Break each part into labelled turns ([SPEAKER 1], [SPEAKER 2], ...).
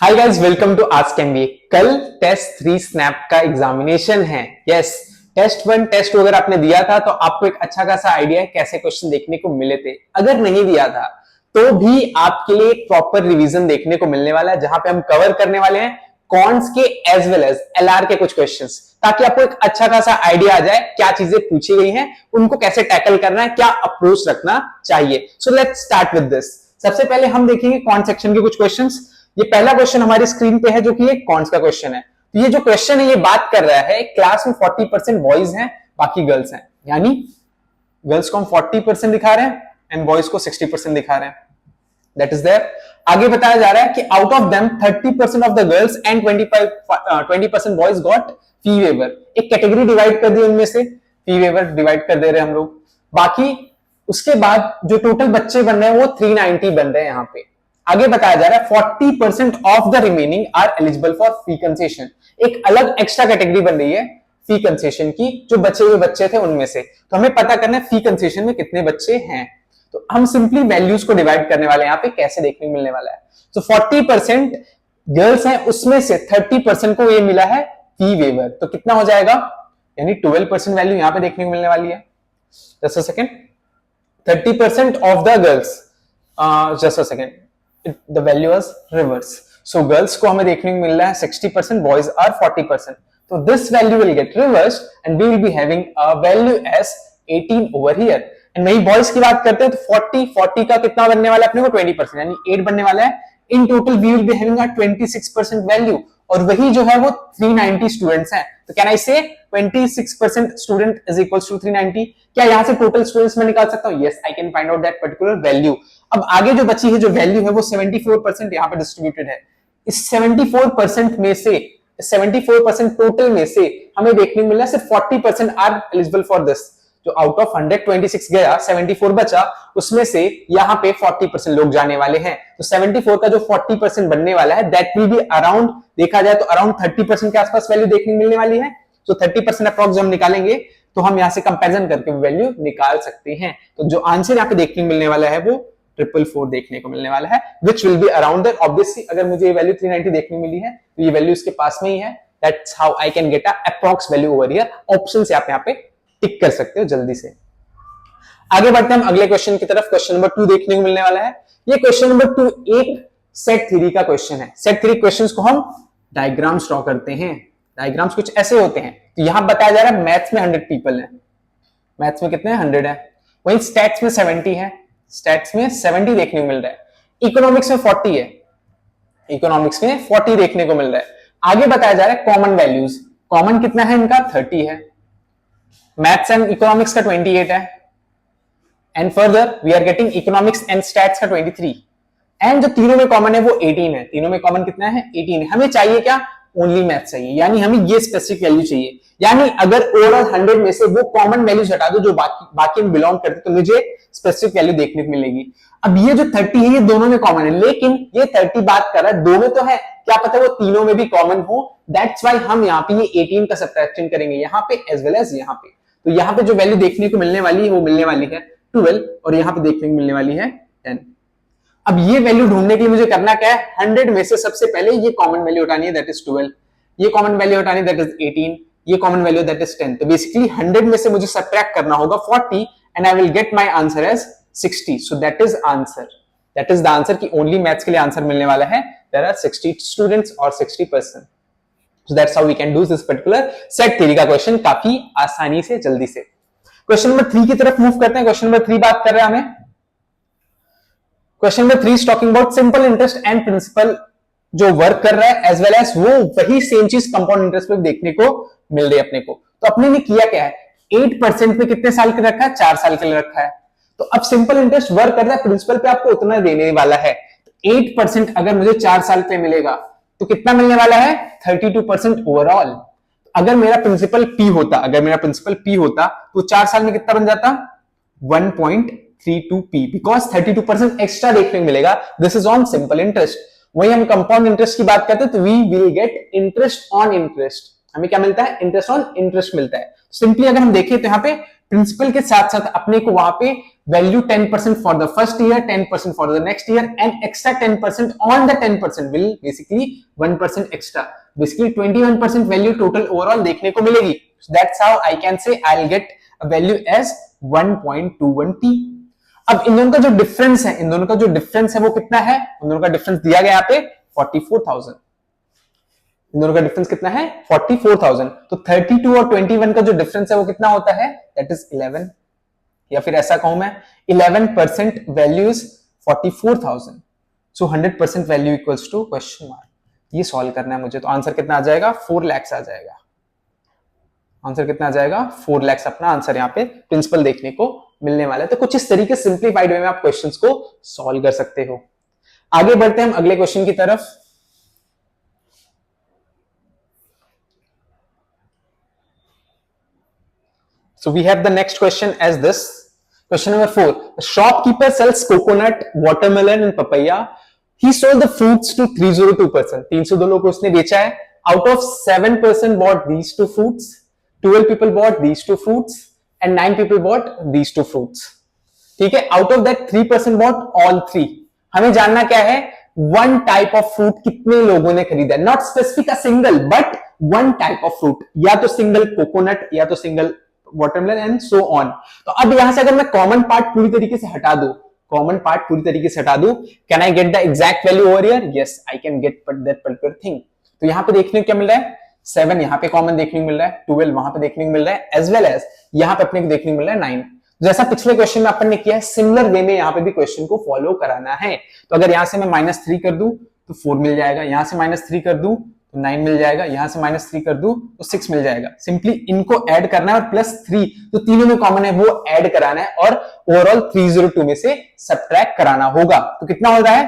[SPEAKER 1] Hi guys, welcome to ask MBA. कल test 3 SNAP का examination है। यस, टेस्ट 1 टेस्ट अगर आपने दिया था तो आपको एक अच्छा खासा आइडिया है कैसे क्वेश्चन देखने को मिले थे। अगर नहीं दिया था तो भी आपके लिए एक प्रॉपर रिवीजन देखने को मिलने वाला है, जहां पे हम कवर करने वाले हैं कॉन्स के एज वेल एज एलआर के कुछ क्वेश्चंस, ताकि आपको एक अच्छा खासा आइडिया आ जाए क्या चीजें पूछी गई हैं, उनको कैसे टैकल करना है, क्या अप्रोच रखना चाहिए। So let's start with this. सबसे पहले हम देखेंगे कॉन्स सेक्शन के कुछ क्वेश्चंस। ये पहला क्वेश्चन हमारी स्क्रीन पे है जो कि एक कॉन्स का क्वेश्चन है। तो ये जो क्वेश्चन है ये बात कर रहा है क्लास में 40% बॉयज हैं, बाकी गर्ल्स हैं, यानी गर्ल्स को हम 40% दिखा रहे हैं एंड बॉयज को 60% दिखा रहे हैं। That is there. आगे बताया जा रहा है कि out of them 30% of the girls and 20% boys got fee waiver. एक कैटेगरी डिवाइड कर दी उनमें से, फी वेवर डिवाइड कर दे रहे हैं हम लोग। बाकी उसके बाद जो टोटल बच्चे बन रहे हैं वो 390 बन रहे हैं। यहां पे आगे बताया जा रहा है 40% of the remaining are eligible for fee concession. एक अलग एक्स्ट्रा कैटेगरी बन रही है फी कंसेशन की, जो बचे हुए बच्चे थे उनमें से। तो हमें पता करना है फी कंसेशन में कितने बच्चे हैं। तो हम सिंपली वैल्यूज को डिवाइड करने वाले हैं, यहाँ पे कैसे देखने को मिलने वाला है। तो 40% गर्ल्स हैं, उसमें से 30% को ये मिला है फी वेवर। तो कितना हो जाएगा, यानी 12% वैल्यू यहाँ पे देखने को मिलने वाली है। Just a second, 30% of the girls, just a second, the value is reverse. So girls को हमें देखने को मिल रहा है 60%, boys are 40%. So this value will get reversed and we will be having a value as 18 over here. And वही boys की बात करते हैं तो 40 का कितना बनने वाला है अपने को 20%, यानी 8 बनने वाला है। In total we will be having a 26% value और वही जो है वो 390 स्टूडेंट्स हैं। तो कैन आई से 26% स्टूडेंट इज इक्वल्स टू 390। क्या यहां से टोटल स्टूडेंट्स में निकाल सकता हूं? Yes, I can find out that particular value. अब आगे जो बची है जो वैल्यू है वो 74% यहाँ पे डिस्ट्रीब्यूटेड है। इस 74% में से 74% टोटल में से हमें देखने को मिला सिर्फ 40% आर एलिजिबल फॉर दिस। जो आउट ऑफ 126 गया, 74 बचा, उसमें से यहाँ पे 40% लोग जाने वाले हैं। तो 74 का जो 40% बनने वाला है दैट विल बी अराउंड, देखा जाए तो अराउंड 30% के आसपास वैल्यू देखने को मिलने वाली है। तो 30% अप्रॉक्स हम निकालेंगे तो हम यहाँ से कंपैरिजन करके वैल्यू निकाल सकते हैं। तो जो आंसर यहाँ पे देखने को मिलने वाला है वो 444 देखने को मिलने वाला है, which will be around that. Obviously अगर मुझे ये वैल्यू 390 देखने को मिली है तो ये वैल्यू इसके पास में ही है। That's how I can get a approx value over here. Options आप यहाँ पे टिक कर सकते हो जल्दी से। आगे बढ़ते हैं हम अगले क्वेश्चन की तरफ। क्वेश्चन नंबर 2 देखने को मिलने वाला है। ये क्वेश्चन नंबर 2 एक सेट थ्योरी का क्वेश्चन है। सेट थ्योरी क्वेश्चंस को हम डायग्राम्स ड्रॉ करते हैं। डायग्राम्स कुछ ऐसे होते हैं। तो यहां बताया जा रहा है मैथ्स में 100 पीपल है। मैथ्स में कितने हैं? 100 है। वहीं स्टैट्स में 70 है। स्टैट्स में 70 देखने को मिल रहा है। इकोनॉमिक्स में 40 है। इकोनॉमिक्स में 40 देखने को मिल रहा है। आगे बताया जा रहा है कॉमन वैल्यूज। कॉमन कितना है इनका? 30 है। मैथ्स एंड इकोनॉमिक्स का 28 है। And further we are getting economics and stats का 23। एंड जो तीनों में कॉमन है वो 18 है। तीनों में कॉमन कितना है? 18 है। हमें चाहिए क्या? ओनली मैथ चाहिए, यानी हमें ये स्पेसिफिक वैल्यू चाहिए। यानी अगर ओवरऑल 100 में से वो कॉमन वैल्यूज हटा दो जो बाकी में बिलोंग करते तो मुझे स्पेसिफिक वैल्यू देखने को मिलेगी। अब ये जो 30 है ये दोनों में कॉमन है, लेकिन ये 30 बात कर रहा है दो में तो है, क्या पता वो तीनों में भी कॉमन हो। दैट्स वाई हम यहाँ पे ये 18 का सब्ट्रैक्शन करेंगे यहाँ पे एज वेल एज यहाँ पे। तो यहाँ पे जो वैल्यू देखने को मिलने वाली है वो मिलने वाली है 12 और यहाँ पे देखने को मिलने वाली है 10। अब ये वैल्यू ढूंढने के लिए मुझे करना क्या है? 100 में से सबसे पहले ये कॉमन वैल्यू उठानी है, दैट इज 12। ये कॉमन वैल्यू उठानी है, दैट इज 18। ये कॉमन वैल्यू दैट इज 10। तो बेसिकली 100 में से मुझे सब्ट्रैक्ट करना होगा 40 and I will get my answer as 60। So that is answer. That is the answer कि ओनली मैथ्स के लिए आंसर मिलने वाला है। देयर आर 60 स्टूडेंट्स और 60%। So that's how we can do this particular set theory का question काफी आसानी से, जल्दी से। क्वेश्चन नंबर 3 की तरफ मूव करते हैं। क्वेश्चन नंबर 3 बात कर रहे हैं हमें। Question number 3 is talking about simple interest and principal जो वर्क कर रहा है एज वेल एज वो वही सेम चीज कंपाउंड इंटरेस्ट में देखने को मिल रही है अपने को। तो अपने ने किया क्या है? 8% पे कितने साल के रखा है? 4 साल के लिए रखा है। तो अब सिंपल इंटरेस्ट वर्क कर रहा है, प्रिंसिपल पे आपको उतना देने वाला है। तो 8% अगर मुझे 4 साल पे मिलेगा तो कितना मिलने वाला है? 32% ओवरऑल। अगर मेरा प्रिंसिपल P होता तो 4 साल में कितना बन जाता? 1.32P, बिकॉज 32% एक्स्ट्रा देखने को मिलेगा। This is on simple interest. वही हम कंपाउंड इंटरेस्ट की बात करते हैं तो we will get interest on interest. हमें क्या मिलता है? इंटरेस्ट ऑन इंटरेस्ट मिलता है। सिंपली अगर हम देखें तो यहाँ पे प्रिंसिपल के साथ साथ अपने को वहां पे value 10% for the first year, 10% for the next year and extra 10% on the 10% will basically 1% extra, basically 21% value total overall देखने को मिलेगी. That's how I can say I will get a value as 1.21t. अब इन दोनों का जो difference है, इन दोनों का जो डिफरेंस है वो कितना है? इन दोनों का डिफरेंस दिया गया यहाँ पे 44,000. इन दोनों का डिफरेंस कितना है? 44,000. तो 32 और 21 का जो डिफरेंस है वो कितना होता है? दैट इज 11, या फिर ऐसा कहूं मैं 11% value is 44,000. So 100% value equals to question mark. ये सॉल्व करना है मुझे. तो आंसर कितना आ जाएगा? 4 लाख आ जाएगा. आंसर कितना आ जाएगा? 4 लाख अपना आंसर यहाँ पे प्रिंसिपल देखने को मिलने वाला है. तो कुछ इस तरीके सिंप्लीफाइड वे में आप क्वेश्चंस को सॉल्व कर सकते हो. आगे बढ़ते हैं हम अगले क्वेश्चन की तरफ. So we have the next question as this. Question number 4. The shopkeeper sells coconut, watermelon and papaya. He sold the fruits to 302%. 302 लोगों को उसने बेचा है. Out of 7% bought these two fruits, 12 people bought these two fruits and 9 people bought these two fruits. ठीक है. Out of that 3% bought all three. हमें जानना क्या है? One type of fruit कितने लोगों ने खरीदा है. Not specific a single, but one type of fruit. या तो single coconut या तो single watermelon and so on. तो अब यहां से अगर मैं कॉमन पार्ट पूरी तरीके से हटा दूं, can I get the exact value over here? Yes, I can get that particular thing. तो यहां पे देखने को क्या मिल रहा है? 7 यहां पे कॉमन देखने को मिल रहा है, 12 वहां पे देखने को मिल रहा है, एज वेल एज यहां पे अपने को देखने को मिल रहा है 9. जैसा पिछले क्वेश्चन में अपन ने किया है, सिमिलर वे में यहां पे भी क्वेश्चन को फॉलो कराना है. तो अगर यहां से मैं -3 कर दूं तो 4 मिल जाएगा, यहां से -3 कर दूं तो 9 मिल जाएगा, यहां से -3 कर दूं तो 6 मिल जाएगा. सिंपली इनको ऐड करना है और +3 तो तीनों में कॉमन है वो ऐड कराना है और ओवरऑल 302 में से सब्ट्रैक्ट कराना होगा. तो कितना हो रहा है?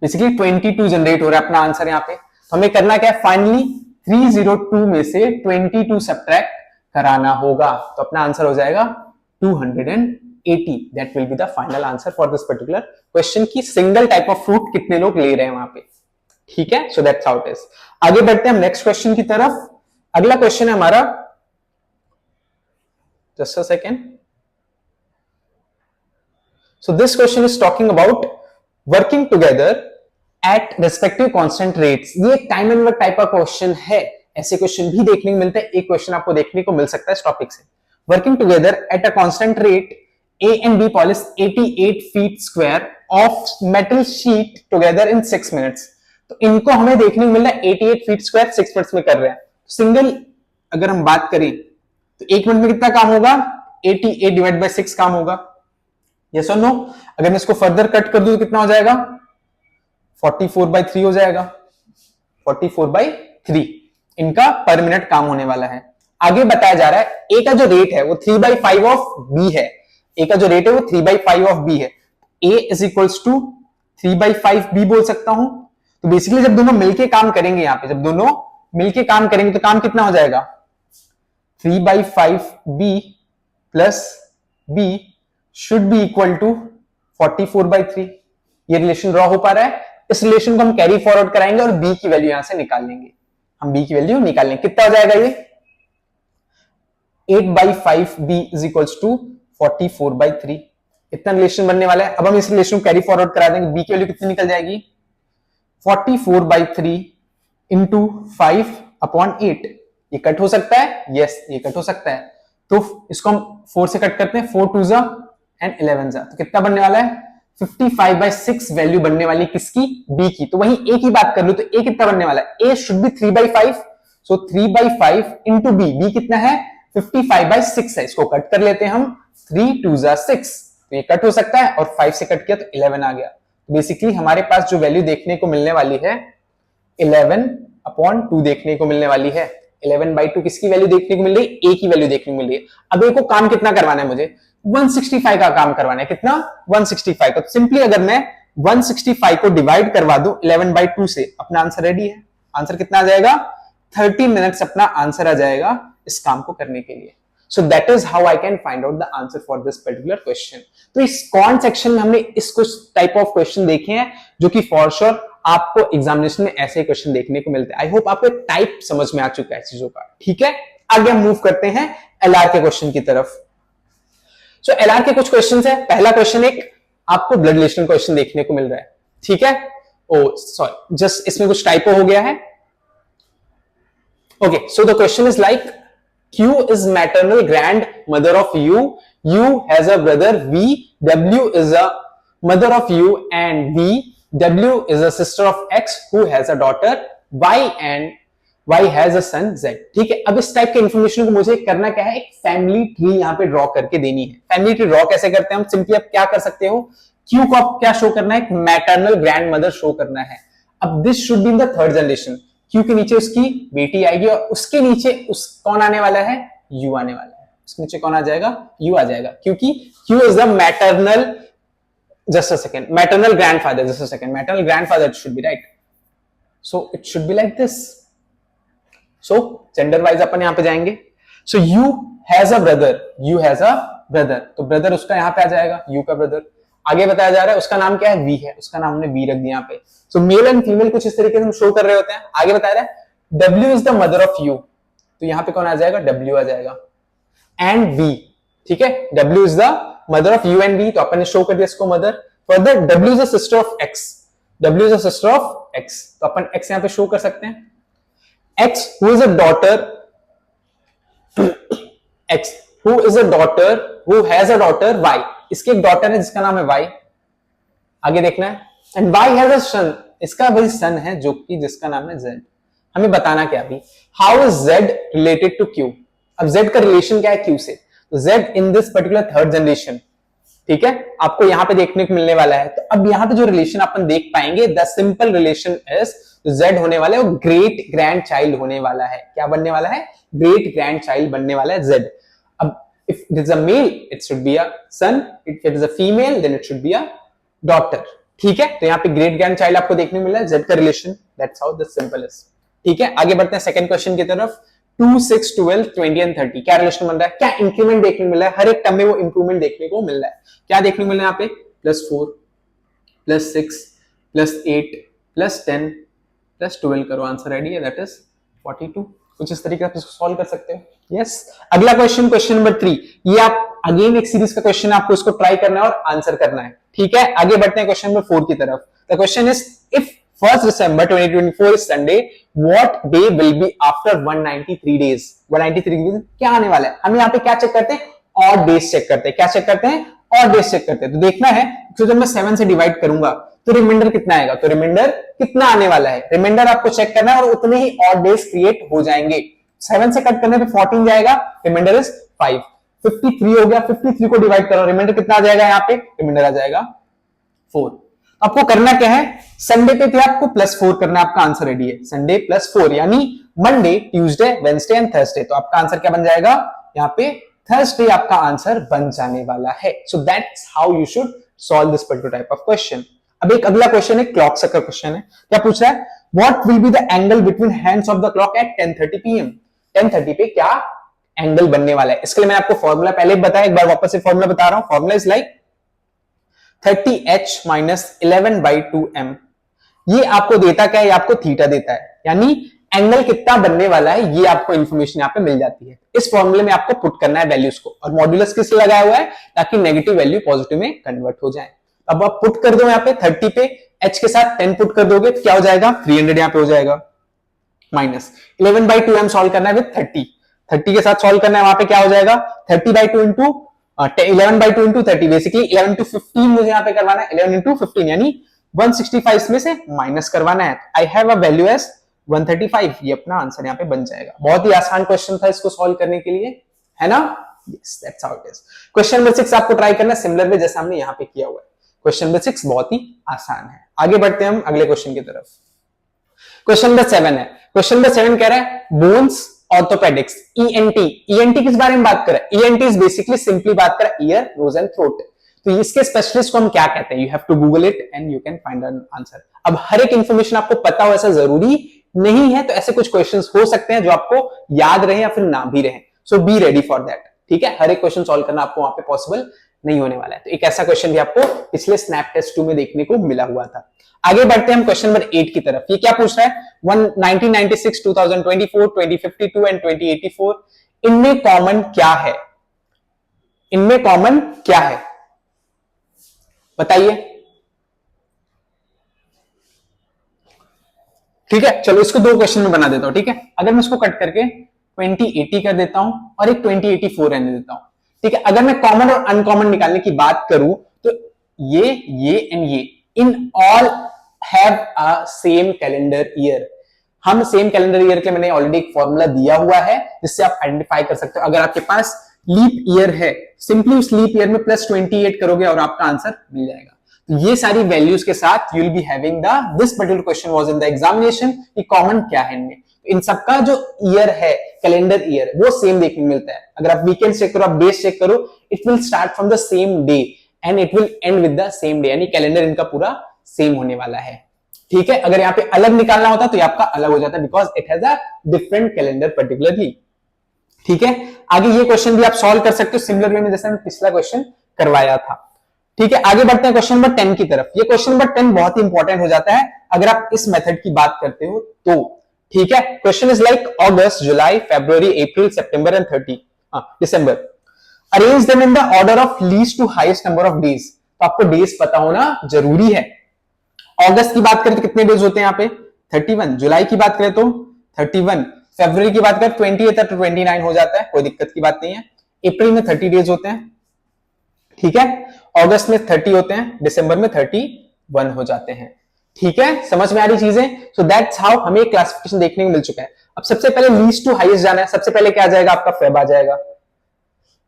[SPEAKER 1] बेसिकली 22 जनरेट हो रहा है अपना आंसर यहां पे. तो हमें करना क्या है? फाइनली 302 में से 22 सब्ट्रैक्ट कराना होगा. तो अपना आंसर हो जाएगा 280. That will be the final answer for this particular question की सिंगल टाइप ऑफ फ्रूट कितने लोग ले रहे हैं वहां पे. ठीक है. सो दैट्स हाउ इट इज. आगे बढ़ते हैं हम नेक्स्ट क्वेश्चन की तरफ. अगला क्वेश्चन है हमारा, just a second. So this question is talking about working together at respective constant rates. ये एक टाइम एंड वर्क टाइप का क्वेश्चन है. ऐसे क्वेश्चन भी देखने को मिलते हैं. एक क्वेश्चन आपको देखने को मिल सकता है इस टॉपिक से. Working together at a constant rate, A and B polish 88 feet square of metal sheet together in 6 minutes. तो इनको हमें देखने को मिल रहा है 88 फीट स्क्वायर 6 मिनट्स में कर रहे हैं. सिंगल अगर हम बात करें तो 1 मिनट में कितना काम होगा? 88 डिवाइड बाय 6 काम होगा. यस और नो? अगर मैं इसको फर्दर कट कर दूं तो कितना हो जाएगा? 44/3 हो जाएगा. 44/3 इनका पर मिनट काम होने वाला है. आगे बताया जा रहा है ए का जो रेट है वो 3/5 ऑफ बी है. ए का जो रेट है वो 3/5 ऑफ बी है. ए इज इक्वल्स टू 3/5 बी बोल सकता हूं. तो बेसिकली जब दोनों मिलके काम करेंगे, यहां पे जब दोनों मिलके काम करेंगे तो काम कितना हो जाएगा? 3/5 b plus b should be equal to 44/3. ये रिलेशन ड्रॉ हो पा रहा है. इस रिलेशन को हम कैरी फॉरवर्ड कराएंगे और बी की वैल्यू यहां से निकाल लेंगे. हम बी की वैल्यू निकाल लेंगे. कितना हो जाएगा ये? 8/5 बी इज इक्वल्स टू 44/3. इतना रिलेशन बनने वाला है. अब हम इस रिलेशन को कैरी फॉरवर्ड करा देंगे. बी की वैल्यू कितनी निकल जाएगी? 44/3 इंटू 5/8. ये कट हो सकता है? यस, ये कट हो सकता है. तो इसको हम 4 से कट करते हैं. 4 2 जा एंड 11 जा. तो कितना बनने वाला है? 55/6 वैल्यू बनने वाली किसकी? बी की. तो वहीं ए की बात कर लो तो ए कितना बनने वाला है? A should be 3/5. So 3/5 into B. B कितना है? 55/6 है. इसको कट कर लेते हैं हम. 3 2 जा 6. तो ये कट हो सकता है और 5 से कट किया तो 11 आ गया. बेसिकली हमारे पास जो वैल्यू देखने को मिलने वाली है 11/2 देखने को मिलने वाली है. 11/2 किसकी वैल्यू देखने को मिल रही है? ए की वैल्यू देखने को मिल रही है. अब ए को काम कितना करवाना है मुझे? 165 का काम करवाना है. कितना? 165 का. तो सिंपली अगर मैं 165 को डिवाइड करवा दूं 11/2 से, अपना आंसर रेडी है. आंसर कितना आ जाएगा? 30 मिनट्स अपना आंसर आ जाएगा इस काम को करने के लिए. So that is how I can find out the answer for this particular question. तो इस कॉन्ट सेक्शन में हमने इस कुछ टाइप ऑफ क्वेश्चन देखे हैं जो कि फॉर श्योर आपको एग्जामिनेशन में ऐसे क्वेश्चन देखने को मिलते हैं. आई होप आपको टाइप समझ में आ चुका है चीजों का. ठीक है. आगे हम मूव करते हैं एलआर के क्वेश्चन की तरफ। सो एलआर के कुछ क्वेश्चन है। पहला क्वेश्चन एक आपको ब्लड रिलेशन क्वेश्चन देखने को मिल रहा है, ठीक है। ओ सॉरी, जस्ट इसमें कुछ टाइपो हो गया है। Okay, so the question is like Q is maternal grandmother of U. U has a brother V. W is a mother of U and V. W is a sister of X who has a daughter Y and Y has a son Z. ठीक है, अब इस type के information को मुझे करना क्या है, एक फैमिली ट्री यहाँ पे ड्रॉ करके देनी है। फैमिली ट्री ड्रॉ कैसे करते हैं हम, सिंपली आप क्या कर सकते हो, Q को आप क्या शो करना है, एक मैटरनल ग्रैंडमदर शो करना है। अब this should be in the third generation. Q के नीचे उसकी बेटी आएगी और उसके नीचे उस कौन आने वाला है, U आने वाला है। उसके नीचे कौन आ जाएगा, U आ जाएगा, क्योंकि Q is the maternal, just a second, maternal grandfather, just a second, maternal grandfather should be right. So it should be like this. So gender wise अपन यहां पे जाएंगे। सो U has a brother, U has a brother, तो brother उसका यहां पे आ जाएगा, U का ब्रदर। आगे बताया जा रहा है उसका नाम क्या है, V है, उसका नाम हमने V रख दिया यहाँ पे। सो मेल एंड फीमेल कुछ इस तरीके से हम शो कर रहे होते हैं। आगे बताया रहा है W is the mother of U, तो यहां पे कौन आ जाएगा, W आ जाएगा एंड V, ठीक है। W is the mother of U and V, तो अपन ने शो कर दिया इसको mother. Further W is the sister of X, W is the sister of X, तो अपन X यहां पे शो कर सकते हैं। X who is a daughter, X who is a daughter who has a daughter Y, इसकी एक daughter है जिसका नाम है Y, आगे देखना है। And Y has a son, इसका वही सन है जो कि जिसका नाम है Z। हमें बताना क्या अभी, how is Z related to Q। अब Z का रिलेशन क्या है Q से, तो Z in this particular third generation, ठीक है, आपको यहां पे देखने को मिलने वाला है। तो अब यहां पे जो रिलेशन अपन देख पाएंगे, the simple relation is, Z होने वाला है वो ग्रेट ग्रैंड चाइल्ड होने वाला है। क्या बनने वाला है, ग्रेट ग्रैंड चाइल्ड बनने वाला है Z। अब if it is a male it should be a son, if it is a female then it should be a daughter, ठीक है। तो यहाँ पे ग्रेट ग्रैंड चाइल्ड आपको देखने मिला है, Z का relation, that's how this simple is, ठीक है। आगे बढ़ते हैं सेकंड क्वेश्चन की तरफ। 2, 6, 12, 20 एंड 30 क्या रिलेशन बन रहा है, क्या इंक्रीमेंट देखने को मिल रहा है, हर एक टर्म में वो इंप्रूवमेंट देखने को मिल रहा है। क्या देखने को मिल रहा है यहाँ पे, +4, +6, +8, +10, +12 करो, आंसर रेडी है, दैट इज 42। कुछ इस तरीके से सॉल्व कर सकते हो। यस, अगला क्वेश्चन, क्वेश्चन नंबर 3, ये आप अगेन एक सीरीज का क्वेश्चन है, आपको इसको ट्राई करना है और आंसर करना है, ठीक है। आगे बढ़ते हैं क्वेश्चन नंबर 4 की तरफ। The question is, if 1st December 2024 is Sunday, what day will be after 193 days? 193 days क्या आने वाला है, हम यहाँ पे क्या चेक करते हैं, ऑड डेज चेक करते हैं। क्या चेक करते हैं, ऑड डेज चेक करते हैं। तो देखना है, तो जब मैं 7 से डिवाइड करूंगा तो रिमाइंडर कितना आएगा, तो रिमाइंडर कितना आने वाला है, रिमाइंडर आपको चेक करना है और उतने ही ऑड डेज क्रिएट हो जाएंगे। 7 से कट करने पे 14 जाएगा, रिमाइंडर इज 5। 53 हो गया, 53 को डिवाइड करो, रिमाइंडर कितना आ जाएगा, यहाँ पे रिमाइंडर आ जाएगा 4। आपको करना क्या है, संडे पे थे आपको +4 करना है, आपका आंसर रेडी है। संडे +4 यानी Monday, Tuesday, Wednesday and Thursday, तो आपका आंसर क्या बन जाएगा, यहाँ पे थर्सडे आपका आंसर बन जाने वाला है। सो that's how you should solve this particular type of question. अब एक अगला क्वेश्चन है, क्लॉक सर्कल क्वेश्चन है। क्या पूछ रहा है, what will be the angle between hands of the clock at 10:30 PM। 10:30 पे क्या एंगल बनने वाला है, इसके लिए मैंने आपको फॉर्मूला पहले बताया, एक बार वापस से फॉर्मूला बता रहा हूं। Formula is like 30h - 11/2m। ये आपको देता क्या है, ये आपको थीटा देता है, यानी एंगल कितना बनने वाला है ये आपको इंफॉर्मेशन यहाँ पे मिल जाती है। इस फॉर्मूले में आपको पुट करना है वैल्यूज को, और मॉड्यूलस किस लगाया हुआ है, ताकि नेगेटिव वैल्यू पॉजिटिव में कन्वर्ट हो जाए। अब आप पुट कर दो यहाँ पे 30 पे, h के साथ 10 पुट कर दोगे तो क्या हो जाएगा, 300 यहाँ पे हो जाएगा, माइनस 11/2m सॉल्व करना है विद 30 के साथ सॉल्व करना है, वहां पे क्या हो जाएगा 30/2 इंटू 11/2 इंटू 30, बेसिकली 11 into 15 मुझे यहाँ पे करवाना है, 11 into 15 यानी 165 में से माइनस करवाना है। I have a value as 135, ये अपना आंसर यहाँ पे बन जाएगा। बहुत ही आसान क्वेश्चन था इसको सॉल्व करने के लिए, है ना। Yes, that's how it is. Question number 6 आपको ट्राई करना सिमिलर वे जैसा हमने यहाँ पे किया हुआ है। क्वेश्चन नंबर 6 बहुत ही आसान है। आगे बढ़ते हैं हम अगले क्वेश्चन की तरफ। क्वेश्चन नंबर 7 है। क्वेश्चन नंबर 7 कह रहा है बोन्स ऑर्थोपेडिक्स, ईएनटी। ईएनटी किस बारे में बात कर रहा है, ईएनटी इज बेसिकली सिंपली बात कर रहा है ईयर, नोज एंड थ्रोट। तो इसके स्पेशलिस्ट को हम क्या कहते हैं, you have to Google it and you can find an answer. अब हर एक इंफॉर्मेशन आपको पता हो ऐसा जरूरी नहीं है, तो ऐसे कुछ क्वेश्चंस हो सकते हैं जो आपको याद रहे या फिर ना भी रहे। सो बी रेडी फॉर दैट, ठीक है। हर एक क्वेश्चन सॉल्व करना आपको वहां पे पॉसिबल नहीं होने वाला है। तो एक ऐसा क्वेश्चन भी आपको पिछले स्नैप टेस्ट 2 में देखने को मिला हुआ था। आगे बढ़ते हैं हम क्वेश्चन नंबर 8 की तरफ। ये क्या पूछ रहा है, 1996, 2024, 2052 एंड 2084, इनमें कॉमन क्या है? इनमें कॉमन क्या है बताइए। ठीक है, चलो इसको दो क्वेश्चन में बना देता हूं। ठीक है, अगर मैं इसको कट करके 2080 कर देता हूं और एक 2084 रहने देता हूं। ठीक है, अगर मैं कॉमन और अनकॉमन निकालने की बात करूं तो ये एंड ये in all have a same calendar year. हम सेम कैलेंडर ईयर के मैंने ऑलरेडी एक फॉर्मूला दिया हुआ है जिससे आप आइडेंटिफाई कर सकते हो। अगर आपके पास लीप ईयर है, सिंपली उस लीप ईयर में +28 करोगे और आपका आंसर मिल जाएगा। तो ये सारी वैल्यूज के साथ you will be having the this particular question was in the examination कि कॉमन क्या है इनमें। तो इन सबका जो ईयर है, कैलेंडर ईयर, वो सेम देखने को मिलता है। अगर आप वीकेंड चेक करो, आप डेज चेक करो, it will start from the same day and it will and with the same day, यानी कैलेंडर इनका पूरा सेम होने वाला है। ठीक है, अगर यहाँ पे अलग निकालना होता तो ये आपका अलग हो जाता, because it has a different calendar particularly. ठीक है, आगे ये क्वेश्चन भी आप सॉल्व कर सकते हो सिमिलर वे में जैसे हमने पिछला क्वेश्चन करवाया था। ठीक है, आगे बढ़ते हैं क्वेश्चन नंबर 10 की तरफ। ये क्वेश्चन नंबर 10 बहुत ही इंपॉर्टेंट हो जाता है अगर आप इस मेथड की बात करते हो तो। ठीक है, question is like August, July, February, April, September and 30 December, arrange them in the order of least to highest number of days. तो आपको डेज पता होना जरूरी है। अगस्त की बात करें तो कितने डेज होते हैं यहाँ पे? 31। जुलाई की बात करें तो 31। फरवरी की बात करें 28 तो 29 हो जाता है, कोई दिक्कत की बात नहीं है। अप्रैल में 30 डेज होते हैं। ठीक है, अगस्त में 30 होते हैं, दिसंबर में 31 हो जाते हैं। ठीक है, समझ में आ रही चीजें? सो दैट्स हाउ हमें क्लासिफिकेशन देखने को मिल चुका है। अब सबसे पहले लीस्ट टू हाईएस्ट जाना है। सबसे पहले क्या आ जाएगा? आपका फेब आ जाएगा।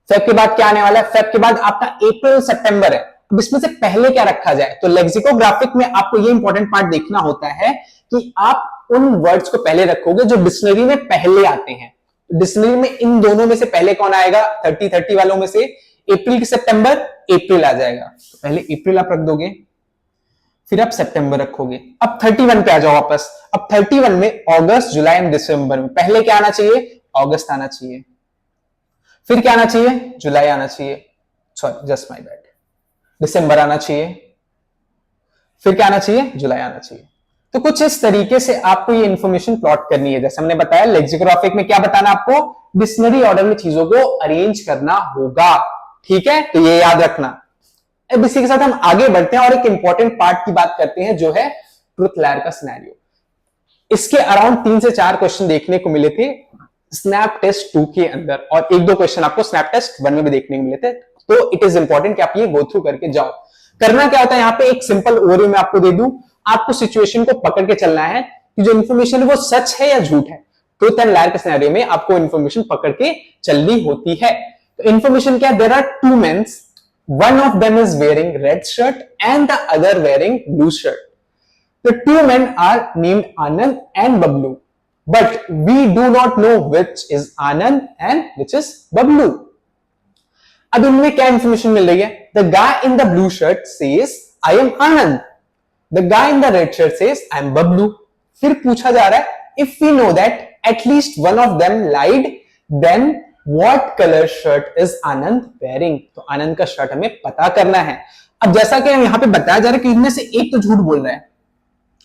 [SPEAKER 1] फेब के बाद क्या आने वाला है? फेब के बाद आपका अप्रैल सितंबर है। अब इसमें से पहले क्या रखा जाए? तो लेक्सिकोग्राफिक में आपको ये इंपॉर्टेंट पार्ट देखना होता है कि आप उन वर्ड्स को पहले रखोगे जो डिक्शनरी में पहले आते हैं। डिक्शनरी में इन दोनों में से पहले कौन आएगा? 30 वालों में से अप्रैल की सितंबर, अप्रैल आ जाएगा। तो पहले अप्रैल आप रख दोगे, फिर आप सितंबर रखोगे। अब 31 पे आ जाओ वापस। अब 31 में अगस्त, जुलाई एंड दिसंबर में पहले क्या आना चाहिए? अगस्त आना चाहिए। फिर क्या आना चाहिए? जुलाई आना चाहिए, सॉरी जस्ट माय बैड, दिसंबर आना चाहिए। फिर क्या आना चाहिए? जुलाई आना चाहिए। तो कुछ इस तरीके से आपको ये इंफॉर्मेशन प्लॉट करनी है। जैसे हमने बताया लेक्सिकोग्राफिक में क्या बताना, आपको डिक्शनरी ऑर्डर में चीजों को अरेंज करना होगा। ठीक है, तो ये याद रखना। अब इसी के साथ हम आगे बढ़ते हैं और एक इंपॉर्टेंट पार्ट की बात करते हैं जो है ट्रुथ लेयर का सिनेरियो। इसके अराउंड 3 से 4 क्वेश्चन देखने को मिले थे स्नैप टेस्ट 2 के अंदर, और 1-2 क्वेश्चन आपको स्नैप टेस्ट 1 में भी देखने को मिले थे। तो इट इज इंपॉर्टेंट कि आप ये गो थ्रू करके जाओ। करना क्या होता है यहाँ पे, एक सिंपल ओवरव्यू में आपको दे दूं, आपको सिचुएशन को पकड़ के चलना है कि जो इन्फॉर्मेशन है वो सच है या झूठ है। ट्रुथ एंड लायर के सिनेरियो में आपको इन्फॉर्मेशन पकड़ के चलनी होती है। तो इन्फॉर्मेशन क्या? There are 2 mens, one of them is wearing red shirt and the other wearing blue shirt. The 2 men are named Anand and Bablu, but we do not know which is Anand and which is Bablu. अब इनमें क्या information मिल रही है? The guy in the blue shirt says I am Anand. The guy in the red shirt says I am Bablu. फिर पूछा जा रहा है if we know that at least one of them lied, then What color shirt is Anand wearing? तो आनंद का shirt हमें पता करना है। अब जैसा कि यहाँ पे बताया जा रहा है कि इनमें से एक तो झूठ बोल रहा है।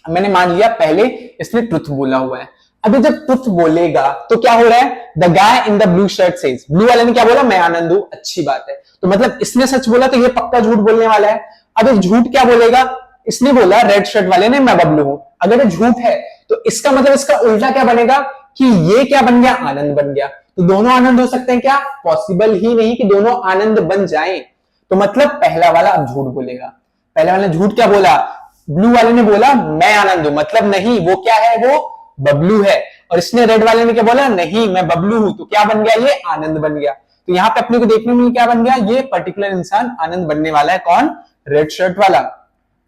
[SPEAKER 1] मैंने मान लिया पहले इसने ट्रुथ बोला हुआ है। अभी जब ट्रुथ बोलेगा तो क्या हो रहा है? The guy in the blue shirt says, blue वाले ने क्या बोला? मैं आनंद हूं। अच्छी बात है, तो मतलब इसने सच बोला तो ये पक्का झूठ बोलने वाला है। अब ये झूठ क्या बोलेगा? इसने बोला रेड शर्ट वाले ने मैं बबलू हूं। अगर ये झूठ है तो इसका मतलब इसका उल्टा क्या बनेगा कि ये क्या बन गया? आनंद बन गया। तो दोनों आनंद हो सकते हैं क्या? पॉसिबल ही नहीं कि दोनों आनंद बन जाएं। तो मतलब पहला वाला अब झूठ बोलेगा। पहले वाले ने झूठ क्या बोला? ब्लू वाले ने बोला मैं आनंद हूं, मतलब नहीं, वो क्या है? वो बबलू है। और इसने रेड वाले ने क्या बोला? नहीं मैं बबलू हूं। तो क्या बन गया? ये आनंद बन गया। तो यहां पे अपने को देखने में क्या बन गया? ये पर्टिकुलर इंसान आनंद बनने वाला है। कौन? रेड शर्ट वाला।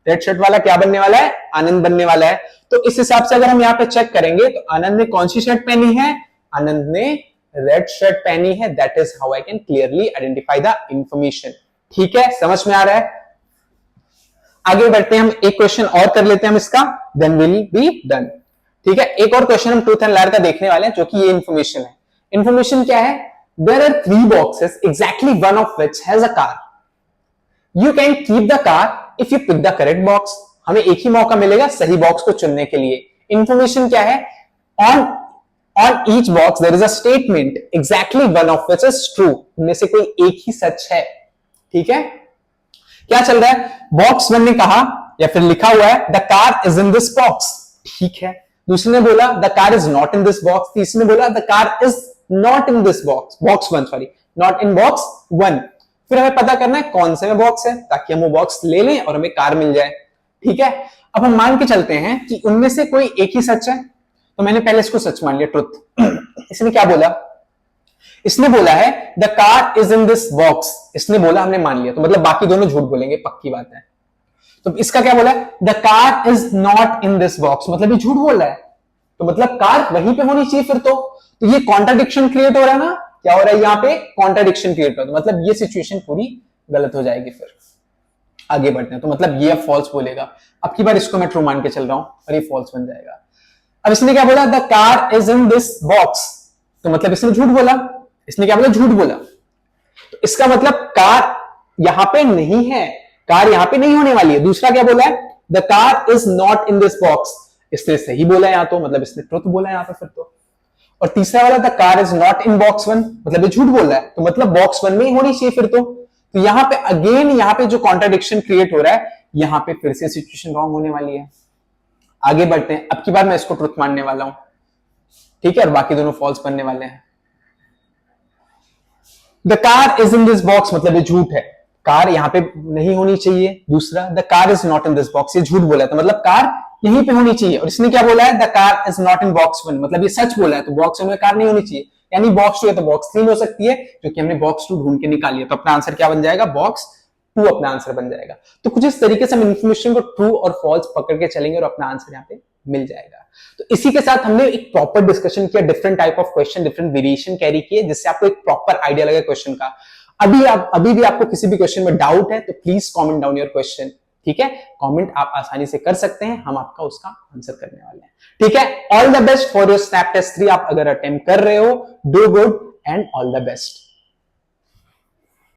[SPEAKER 1] रेड शर्ट वाला क्या बनने वाला है? आनंद बनने वाला है। तो इस हिसाब से अगर हम यहाँ पे चेक करेंगे तो आनंद ने कौन सी शर्ट पहनी है? आनंद ने रेड शर्ट पहनी है। That is how I can clearly identify the information. ठीक है, समझ में आ रहा है? आगे बढ़ते हैं, हम एक क्वेश्चन और कर लेते हैं हम इसका, देन विल बी डन। ठीक है, एक और क्वेश्चन हम ट्रूथ एंड लायर का देखने वाले हैं जो कि ये इंफॉर्मेशन है। इंफॉर्मेशन क्या है? There are 3 boxes exactly one of which has a car. You can keep the car if you pick the correct box. हमें एक ही मौका मिलेगा सही बॉक्स को चुनने के लिए। इंफॉर्मेशन क्या है? On on each box there is a statement exactly one of which is true, इनमें से कोई एक ही सच है। ठीक है, क्या चल रहा है? बॉक्स वन ने कहा या फिर लिखा हुआ है the car is in this box, ठीक है। दूसरे ने बोला the car is not in this box, तीसरे ने बोला the car is not in this box, box one, sorry, not in box one. फिर हमें पता करना है कौन से में बॉक्स है ताकि हम वो बॉक्स ले लें और हमें कार मिल जाए। ठीक है, अब हम मान के चलते हैं कि उनमें से कोई एक ही सच है, तो मैंने पहले इसको सच मान लिया, ट्रुथ। इसने क्या बोला? इसने बोला है the car is in this box, इसने बोला, हमने मान लिया, तो मतलब बाकी दोनों झूठ बोलेंगे, पक्की बात है। तो इसका क्या बोला है? The car is not in this box, मतलब ये झूठ बोल रहा है, तो मतलब कार वहीं पे होनी चाहिए फिर तो ये कॉन्ट्राडिक्शन क्रिएट हो रहा है ना। क्या हो रहा है यहाँ पे? कॉन्ट्राडिक्शन क्रिएट हो रहा है, मतलब ये सिचुएशन पूरी गलत हो जाएगी। फिर आगे बढ़ते हैं, तो मतलब ये अब फॉल्स बोलेगा। अब की बार इसको मैं ट्रू मान के चल रहा हूं और ये फॉल्स बन जाएगा। अब इसने क्या बोला? The car is in this box, तो मतलब इसने झूठ बोला। इसने क्या बोला? झूठ बोला। तो इसका मतलब कार यहां पे नहीं है, कार यहां पे नहीं होने वाली है। दूसरा क्या बोला है? The car is not in this box, इसने सही बोला यहां, तो मतलब इसने ट्रुथ बोला यहां पे फिर तो। और तीसरा वाला the car is not in box one, मतलब ये झूठ बोल रहा है, तो मतलब बॉक्स वन में ही होनी चाहिए फिर तो यहां पे अगेन यहां पे जो कॉन्ट्राडिक्शन क्रिएट हो रहा है, यहां पे फिर से सिचुएशन रॉन्ग होने वाली है। आगे बढ़ते हैं, अब की बार मैं इसको ट्रुथ मानने वाला हूं, ठीक है, और बाकी दोनों फॉल्स बनने वाले हैं। The car is in this box, मतलब ये झूठ है, कार यहां पे नहीं होनी चाहिए। दूसरा the car is not in this box, ये झूठ बोला है, तो मतलब कार यहीं पे होनी चाहिए। और इसने क्या बोला है? The car is not in box one, मतलब ये सच बोला है, तो बॉक्स वन में कार नहीं होनी चाहिए, यानी बॉक्स टू है तो बॉक्स थ्री हो सकती है, क्योंकि हमने बॉक्स टू ढूंढ के निकाल लिया, तो अपना आंसर क्या बन जाएगा? बॉक्स टू अपना आंसर बन जाएगा। तो कुछ इस तरीके से हम इंफॉर्मेशन को ट्रू और फॉल्स पकड़ के चलेंगे और अपना आंसर यहाँ पे मिल जाएगा। तो इसी के साथ हमने एक प्रॉपर डिस्कशन किया, different type of question, different variation carry किए, जिससे आपको एक प्रॉपर आइडिया लगे क्वेश्चन का। अभी भी आपको किसी भी क्वेश्चन में डाउट है तो please comment down your question, ठीक है। कमेंट आप आसानी से कर सकते हैं, हम आपका उसका आंसर करने वाले हैं, ठीक है। All the best for your snap test 3। आप अगर अटेम्प्ट कर रहे हो, do good and all the best.